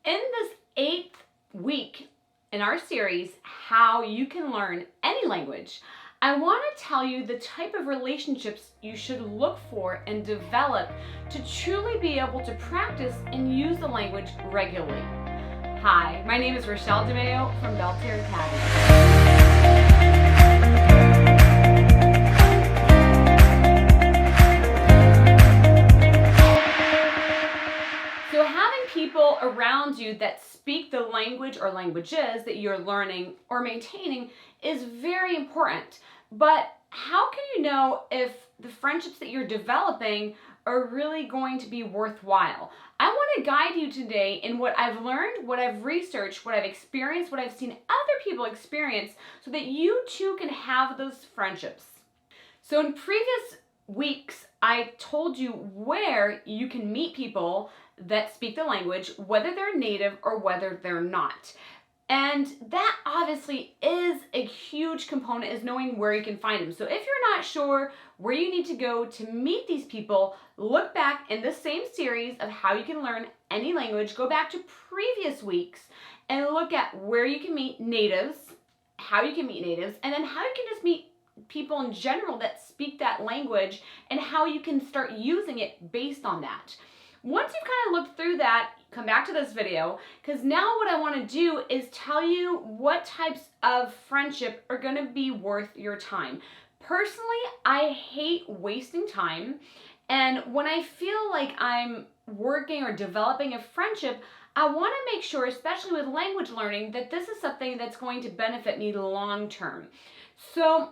In this 8th week in our series, How You Can Learn Any Language, I want to tell you the type of relationships you should look for and develop to truly be able to practice and use the language regularly. Hi, my name is Rachele DeMeo from Belle Terre Academy. So having people around you that speak the language or languages that you're learning or maintaining is very important. But how can you know if the friendships that you're developing are really going to be worthwhile? I want to guide you today in what I've learned, what I've researched, what I've experienced, what I've seen other people experience, so that you too can have those friendships. So in previous weeks, I told you where you can meet people that speak the language, whether they're native or whether they're not. And that obviously is a huge component, is knowing where you can find them. So if you're not sure where you need to go to meet these people, look back in the same series of How You Can Learn Any Language, go back to previous weeks and look at where you can meet natives, how you can meet natives, and then how you can just meet people in general that speak that language and how you can start using it based on that. Once you've kind of looked through that, come back to this video, because now what I want to do is tell you what types of friendship are going to be worth your time. Personally, I hate wasting time, and when I feel like I'm working or developing a friendship, I want to make sure, especially with language learning, that this is something that's going to benefit me long term. So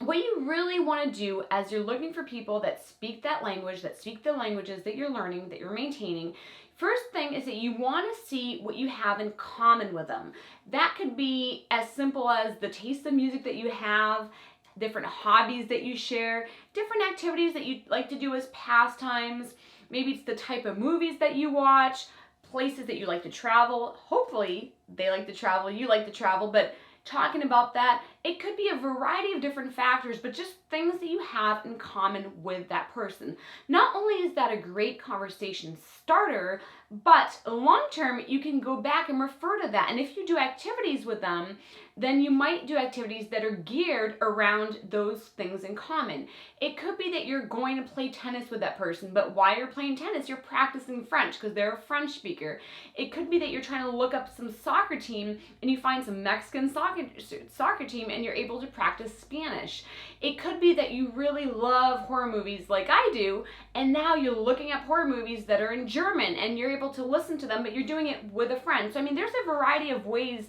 what you really want to do as you're looking for people that speak that language, that speak the languages that you're learning, that you're maintaining, first thing is that you want to see what you have in common with them. That could be as simple as the taste of music that you have, different hobbies that you share, different activities that you like to do as pastimes. Maybe it's the type of movies that you watch, places that you like to travel. Hopefully they like to travel, you like to travel, but talking about that, it could be a variety of different factors, but just things that you have in common with that person. Not only is that a great conversation starter, but long term, you can go back and refer to that. And if you do activities with them, then you might do activities that are geared around those things in common. It could be that you're going to play tennis with that person, but while you're playing tennis, you're practicing French because they're a French speaker. It could be that you're trying to look up some soccer team and you find some Mexican soccer team and you're able to practice Spanish. It could be that you really love horror movies like I do, and now you're looking at horror movies that are in German and you're able to listen to them, but you're doing it with a friend. So I mean, there's a variety of ways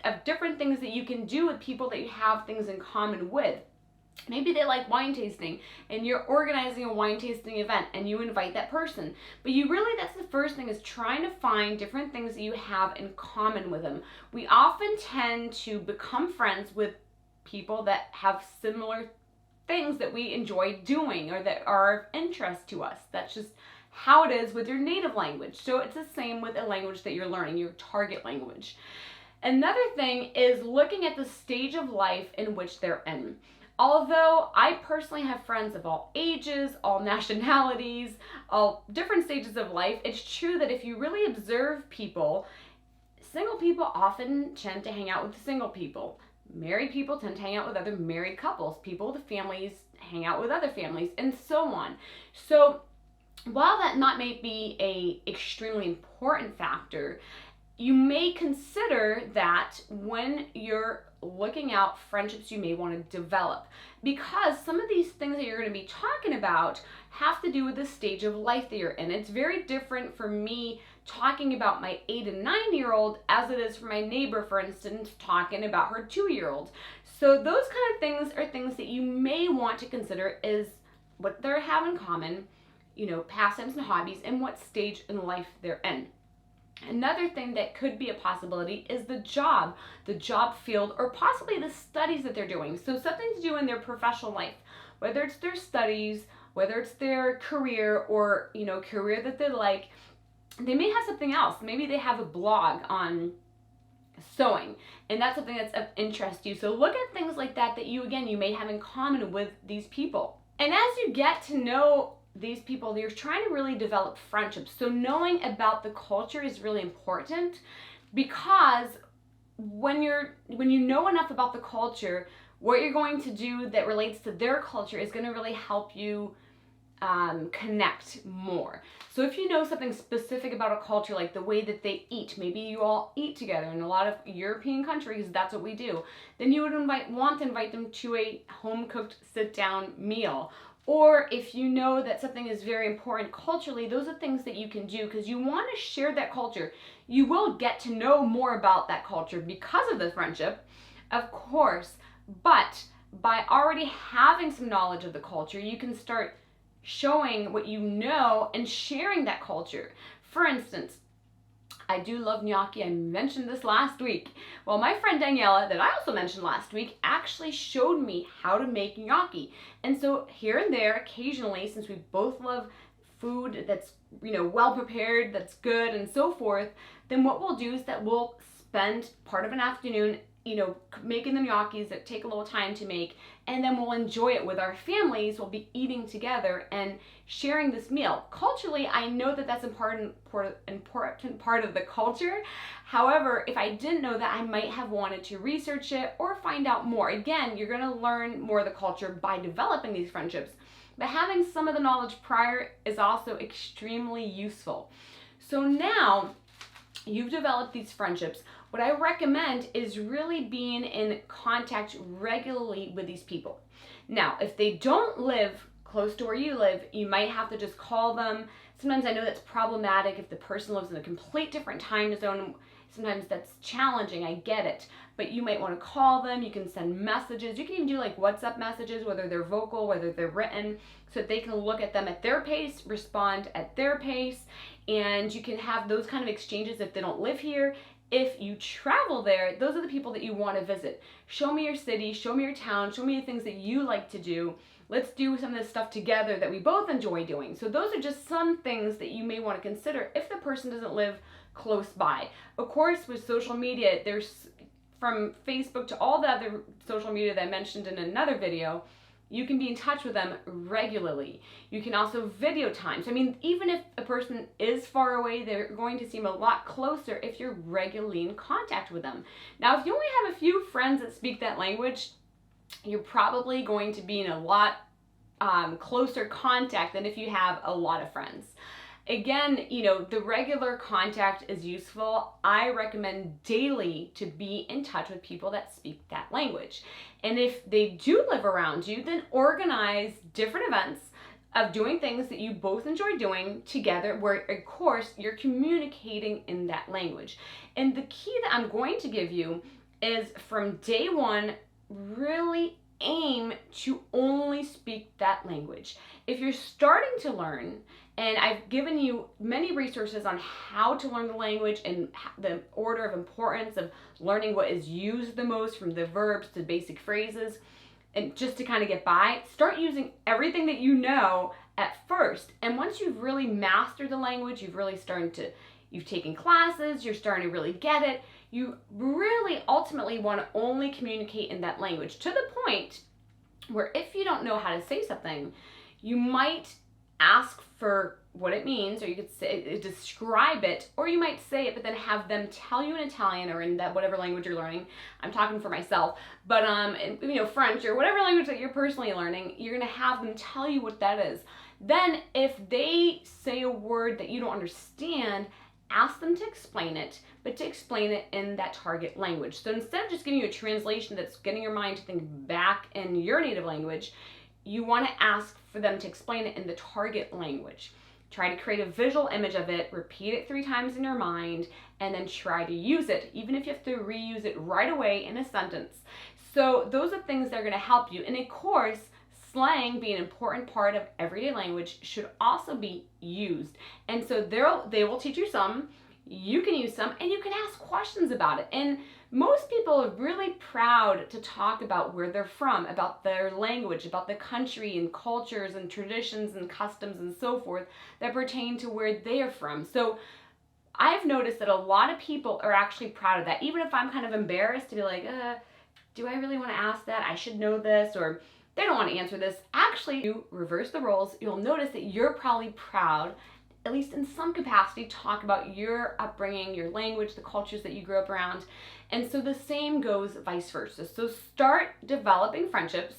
of different things that you can do with people that you have things in common with. Maybe they like wine tasting and you're organizing a wine tasting event and you invite that person. But you really, that's the first thing, is trying to find different things that you have in common with them. We often tend to become friends with people that have similar things that we enjoy doing or that are of interest to us. That's just how it is with your native language. So it's the same with a language that you're learning, your target language. Another thing is looking at the stage of life in which they're in. Although I personally have friends of all ages, all nationalities, all different stages of life, it's true that if you really observe people, single people often tend to hang out with single people. Married people tend to hang out with other married couples. People with families hang out with other families, and so on. So while that may be a extremely important factor, you may consider that when you're looking out friendships you may want to develop, because some of these things that you're going to be talking about have to do with the stage of life that you're in. It's very different for me talking about my 8 and 9-year-old as it is for my neighbor, for instance, talking about her 2-year-old. So those kind of things are things that you may want to consider is what they have in common, pastimes and hobbies, and what stage in life they're in. Another thing that could be a possibility is the job field, or possibly the studies that they're doing. So something to do in their professional life, whether it's their studies, whether it's their career, or career that they like. They may have something else. Maybe they have a blog on sewing, and that's something that's of interest to you. So look at things like that you may have in common with these people. And as you get to know these people, you're trying to really develop friendships. So knowing about the culture is really important, because when you know enough about the culture, what you're going to do that relates to their culture is going to really help you connect more. So if you know something specific about a culture, like the way that they eat, maybe you all eat together. In a lot of European countries, that's what we do. Then you would want to invite them to a home-cooked sit-down meal. Or if you know that something is very important culturally, those are things that you can do because you want to share that culture. You will get to know more about that culture because of the friendship, of course, but by already having some knowledge of the culture, you can start showing what you know and sharing that culture. For instance, I do love gnocchi. I mentioned this last week. Well, my friend Daniela, that I also mentioned last week, actually showed me how to make gnocchi. And so here and there, occasionally, since we both love food that's, well prepared, that's good, and so forth, then what we'll do is that we'll spend part of an afternoon making the gnocchis that take a little time to make, and then we'll enjoy it with our families. We'll be eating together and sharing this meal. Culturally, I know that that's important part of the culture. However, if I didn't know that, I might have wanted to research it or find out more. Again, you're going to learn more of the culture by developing these friendships, but having some of the knowledge prior is also extremely useful. So now you've developed these friendships. What I recommend is really being in contact regularly with these people. Now, if they don't live close to where you live, you might have to just call them. Sometimes I know that's problematic if the person lives in a complete different time zone. Sometimes that's challenging, I get it. But you might want to call them, you can send messages. You can even do like WhatsApp messages, whether they're vocal, whether they're written, so that they can look at them at their pace, respond at their pace, and you can have those kind of exchanges if they don't live here. If you travel there, those are the people that you want to visit. Show me your city, show me your town, show me the things that you like to do. Let's do some of this stuff together that we both enjoy doing. So those are just some things that you may want to consider if the person doesn't live close by. Of course, with social media, there's from Facebook to all the other social media that I mentioned in another video, you can be in touch with them regularly. You can also video time. So, even if a person is far away, they're going to seem a lot closer if you're regularly in contact with them. Now, if you only have a few friends that speak that language, you're probably going to be in a lot closer contact than if you have a lot of friends. Again, the regular contact is useful. I recommend daily to be in touch with people that speak that language. And if they do live around you, then organize different events of doing things that you both enjoy doing together, where, of course, you're communicating in that language. And the key that I'm going to give you is from day one, really aim to only speak that language. If you're starting to learn, and I've given you many resources on how to learn the language and the order of importance of learning what is used the most, from the verbs to basic phrases, and just to kind of get by, start using everything that you know at first. And once you've really mastered the language, you've taken classes, you're starting to really get it, you really ultimately want to only communicate in that language, to the point where if you don't know how to say something, you might ask for what it means, or you could say, describe it, or you might say it, but then have them tell you in Italian or in that whatever language you're learning. I'm talking for myself, but French or whatever language that you're personally learning, you're gonna have them tell you what that is. Then if they say a word that you don't understand, ask them to explain it, but to explain it in that target language. So instead of just giving you a translation that's getting your mind to think back in your native language, you want to ask for them to explain it in the target language. Try to create a visual image of it, repeat it 3 times in your mind, and then try to use it, even if you have to reuse it right away in a sentence. So those are things that are going to help you. And of course, slang, being an important part of everyday language, should also be used. And so they will teach you some, you can use some, and you can ask questions about it. And most people are really proud to talk about where they're from, about their language, about the country and cultures and traditions and customs and so forth that pertain to where they are from. So I've noticed that a lot of people are actually proud of that. Even if I'm kind of embarrassed to be like, do I really want to ask that? I should know this. Or they don't want to answer this. Actually, you reverse the roles. You'll notice that you're probably proud, at least in some capacity, talk about your upbringing, your language, the cultures that you grew up around. And so the same goes vice versa. So start developing friendships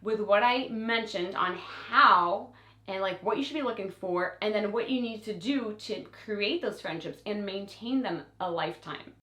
with what I mentioned on how and like what you should be looking for, and then what you need to do to create those friendships and maintain them a lifetime.